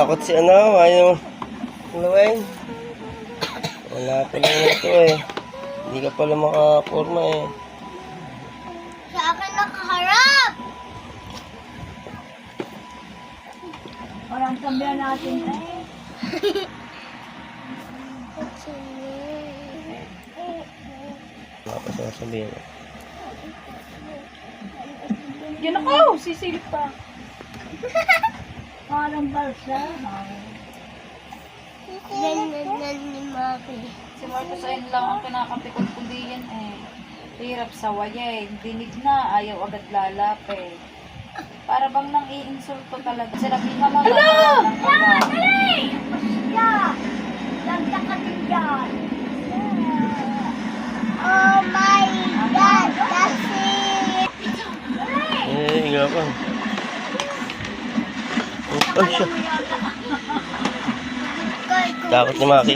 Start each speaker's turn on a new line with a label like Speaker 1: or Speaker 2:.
Speaker 1: takot si ano, ayaw Luweng. Wala pa lang ito eh. Hindi ka pala makaporma eh.
Speaker 2: Sa akin nakaharap!
Speaker 3: Parang tambihan natin eh.
Speaker 1: Wala pa siya sabihin.
Speaker 3: Yan ako! Sisilip pa. Parang balsa.
Speaker 2: Ganyan ni Maki.
Speaker 3: Si Marcos ayun lang ang kinakapikot ko diyan eh. Hirap sa wayay. Dinig na, ayaw agad lalapit. Para bang nang iinsulto talaga. Sinabi nga mga
Speaker 2: Dali! Basta! Lagda ka din dyan. Oh my God! That's it!
Speaker 1: Eh, nga pa. Oh, siya. Takot ni Maki.